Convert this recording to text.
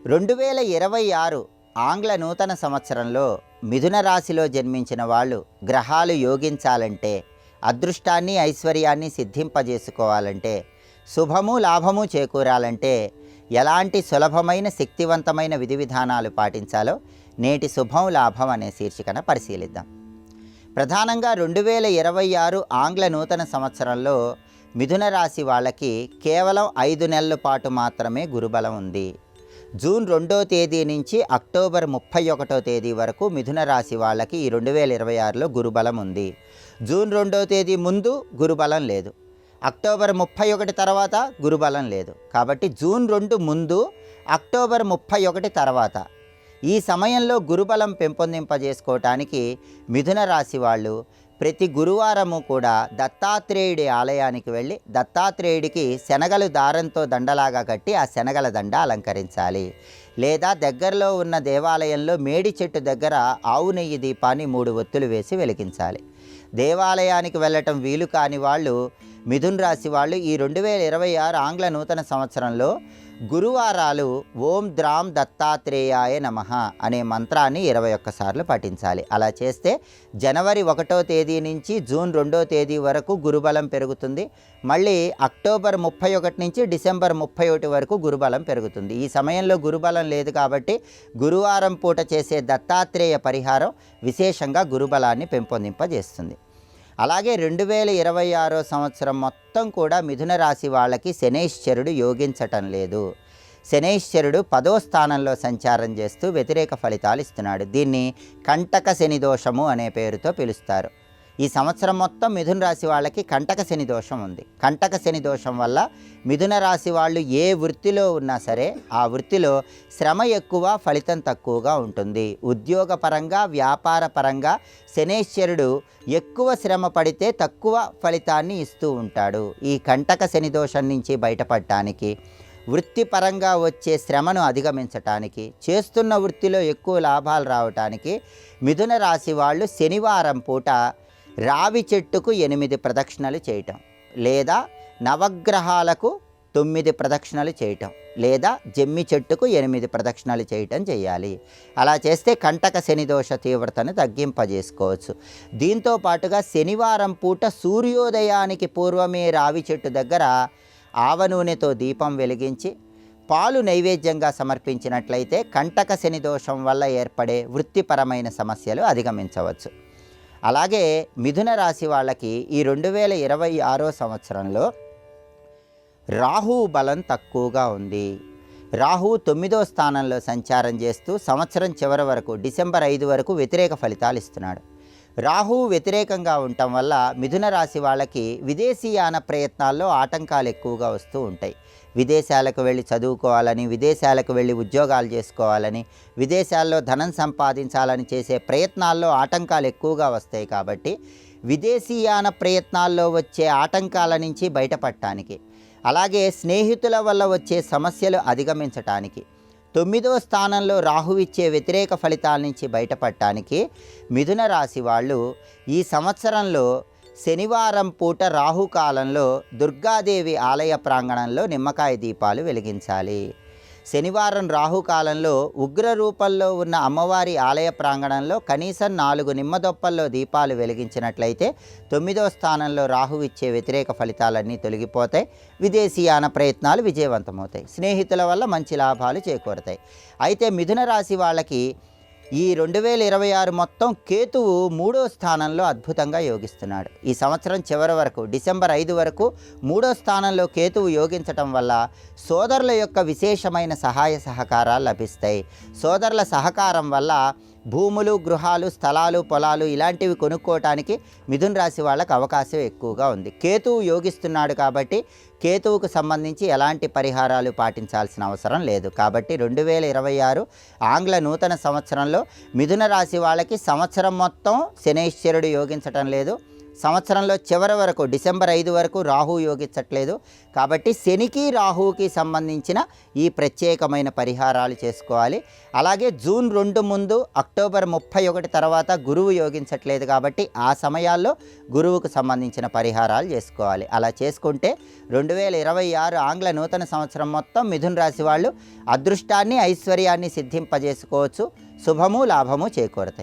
2026 ఆంగ్ల నూతన సంవత్సరంలో మిథున రాశిలో జన్మించిన వాళ్ళు గ్రహాలు యోగించాలంటే, అదృష్టాన్ని ఐశ్వర్యాన్ని సిద్ధింపజేసుకోవాలంటే, శుభము లాభము చేకూరాలంటే ఎలాంటి సులభమైన శక్తివంతమైన విధి విధానాలు పాటించాలో నేటి శుభం లాభం అనే శీర్షికన పరిశీలిద్దాం. ప్రధానంగా 2026 ఆంగ్ల నూతన సంవత్సరంలో మిథున రాశి వాళ్ళకి కేవలం 5 నెలల పాటు మాత్రమే గురుబలం ఉంది. జూన్ 2వ తేదీ నుంచి అక్టోబర్ 31వ తేదీ వరకు మిథున రాశి వాళ్ళకి ఈ 2026లో గురుబలం ఉంది. జూన్ 2వ తేదీ ముందు గురుబలం లేదు, అక్టోబర్ 31 తర్వాత గురుబలం లేదు. కాబట్టి జూన్ 2 ముందు, అక్టోబర్ 31 తర్వాత ఈ సమయంలో గురుబలం పెంపొందింపజేసుకోవటానికి మిథున రాశి వాళ్ళు ప్రతి గురువారము కూడా దత్తాత్రేయుడి ఆలయానికి వెళ్ళి దత్తాత్రేయుడికి శనగలు దారంతో దండలాగా కట్టి ఆ శనగల దండ అలంకరించాలి. లేదా దగ్గరలో ఉన్న దేవాలయంలో మేడి చెట్టు దగ్గర ఆవు నెయ్యి దీపాన్ని 3 ఒత్తులు వేసి వెలిగించాలి. దేవాలయానికి వెళ్ళటం వీలు కాని వాళ్ళు, మిథున రాశి వాళ్ళు ఈ 2026 ఆంగ్ల నూతన సంవత్సరంలో గురువారాలు ఓం ద్రాం దత్తాత్రేయాయ నమః అనే మంత్రాన్ని 21 సార్లు పఠించాలి. అలా చేస్తే జనవరి 1వ తేదీ నుంచి జూన్ 2వ తేదీ వరకు గురుబలం పెరుగుతుంది. మళ్ళీ అక్టోబర్ 31 నుంచి డిసెంబర్ 31 వరకు గురుబలం పెరుగుతుంది. ఈ సమయంలో గురుబలం లేదు కాబట్టి గురువారం పూట చేసే దత్తాత్రేయ పరిహారం విశేషంగా గురుబలాన్ని పెంపొందింపజేస్తుంది. అలాగే 2026 సంవత్సరం మొత్తం కూడా మిథున రాశి వాళ్ళకి శనైశ్చరుడు యోగించటం లేదు. శనైశ్చరుడు 10వ స్థానంలో సంచారం చేస్తూ వ్యతిరేక ఫలితాలు ఇస్తున్నాడు. దీన్ని కంటక శని దోషము అనే పేరుతో పిలుస్తారు. ఈ సంవత్సరం మొత్తం మిథున రాశి వాళ్ళకి కంటక శని దోషం ఉంది. కంటక శని దోషం వల్ల మిథున రాశి వాళ్ళు ఏ వృత్తిలో ఉన్నా సరే ఆ వృత్తిలో శ్రమ ఎక్కువ, ఫలితం తక్కువగా ఉంటుంది. ఉద్యోగపరంగా, వ్యాపార పరంగా శనేశ్వరుడు ఎక్కువ శ్రమ పడితే తక్కువ ఫలితాన్ని ఇస్తూ ఉంటాడు. ఈ కంటక శని దోషం నుంచి బయటపడటానికి, వృత్తిపరంగా వచ్చే శ్రమను అధిగమించటానికి, చేస్తున్న వృత్తిలో ఎక్కువ లాభాలు రావటానికి మిథున రాశి వాళ్ళు శనివారం పూట రావి చెట్టుకు 8 ప్రదక్షిణలు చేయటం, లేదా నవగ్రహాలకు 9 ప్రదక్షిణలు చేయటం, లేదా జమ్మి చెట్టుకు 8 ప్రదక్షిణలు చేయటం చేయాలి. అలా చేస్తే కంటక శని దోష తీవ్రతను తగ్గింపజేసుకోవచ్చు. దీంతో పాటుగా శనివారం పూట సూర్యోదయానికి పూర్వమే రావి చెట్టు దగ్గర ఆవ నూనెతో దీపం వెలిగించి పాలు నైవేద్యంగా సమర్పించినట్లయితే కంటక శని దోషం వల్ల ఏర్పడే వృత్తిపరమైన సమస్యలు అధిగమించవచ్చు. అలాగే మిథున రాశి వాళ్ళకి ఈ 2026 సంవత్సరంలో రాహువు బలం తక్కువగా ఉంది. రాహువు 9వ స్థానంలో సంచారం చేస్తూ సంవత్సరం చివరి వరకు డిసెంబర్ 5 వరకు వ్యతిరేక ఫలితాలు ఇస్తున్నాడు. రాహువు వ్యతిరేకంగా ఉండటం వల్ల మిథున రాశి వాళ్ళకి విదేశీయాన ప్రయత్నాల్లో ఆటంకాలు ఎక్కువగా వస్తూ ఉంటాయి. విదేశాలకు వెళ్ళి చదువుకోవాలని, విదేశాలకు వెళ్ళి ఉద్యోగాలు చేసుకోవాలని, విదేశాల్లో ధనం సంపాదించాలని చేసే ప్రయత్నాల్లో ఆటంకాలు ఎక్కువగా వస్తాయి. కాబట్టి విదేశీయాన ప్రయత్నాల్లో వచ్చే ఆటంకాల నుంచి బయటపడటానికి, అలాగే స్నేహితుల వల్ల వచ్చే సమస్యలు అధిగమించటానికి, 9వ స్థానంలో రాహువిచ్చే వ్యతిరేక ఫలితాల నుంచి బయటపడటానికి మిథున రాశి వాళ్ళు ఈ సంవత్సరంలో శనివారం పూట రాహుకాలంలో దుర్గాదేవి ఆలయ ప్రాంగణంలో నిమ్మకాయ దీపాలు వెలిగించాలి. శనివారం రాహుకాలంలో ఉగ్ర రూపంలో ఉన్న అమ్మవారి ఆలయ ప్రాంగణంలో కనీసం 4 నిమ్మదొప్పల్లో దీపాలు వెలిగించినట్లయితే 9వ స్థానంలో రాహు ఇచ్చే వ్యతిరేక ఫలితాలన్నీ తొలగిపోతాయి. విదేశీయాన ప్రయత్నాలు విజయవంతమవుతాయి. స్నేహితుల వల్ల మంచి లాభాలు చేకూరతాయి. అయితే మిథున రాశి వాళ్ళకి ఈ 2026 మొత్తం కేతువు 3వ స్థానంలో అద్భుతంగా యోగిస్తున్నాడు. ఈ సంవత్సరం చివరి వరకు డిసెంబర్ 5 వరకు 3వ స్థానంలో కేతువు యోగించటం వల్ల సోదరుల యొక్క విశేషమైన సహాయ సహకారాలు లభిస్తాయి. సోదరుల సహకారం వల్ల భూములు, గృహాలు, స్థలాలు, పొలాలు ఇలాంటివి కొనుక్కోవటానికి మిథున రాశి వాళ్ళకి అవకాశం ఎక్కువగా ఉంది. కేతువు యోగిస్తున్నాడు కాబట్టి కేతువుకు సంబంధించి ఎలాంటి పరిహారాలు పాటించాల్సిన అవసరం లేదు. కాబట్టి 2026 ఆంగ్ల నూతన సంవత్సరంలో మిథున రాశి వాళ్ళకి సంవత్సరం మొత్తం శనైశ్వరుడు యోగించటం లేదు. సంవత్సరంలో చివరి వరకు డిసెంబర్ 5 వరకు రాహు యోగించట్లేదు. కాబట్టి శనికి రాహువుకి సంబంధించిన ఈ ప్రత్యేకమైన పరిహారాలు చేసుకోవాలి. అలాగే జూన్ 2 ముందు అక్టోబర్ 31 తర్వాత గురువు యోగించట్లేదు కాబట్టి ఆ సమయాల్లో గురువుకు సంబంధించిన పరిహారాలు చేసుకోవాలి. అలా చేసుకుంటే 2026 ఆంగ్ల నూతన సంవత్సరం మొత్తం మిథున రాశి వాళ్ళు అదృష్టాన్ని ఐశ్వర్యాన్ని సిద్ధింపజేసుకోవచ్చు. శుభము లాభము చేకూరతాయి.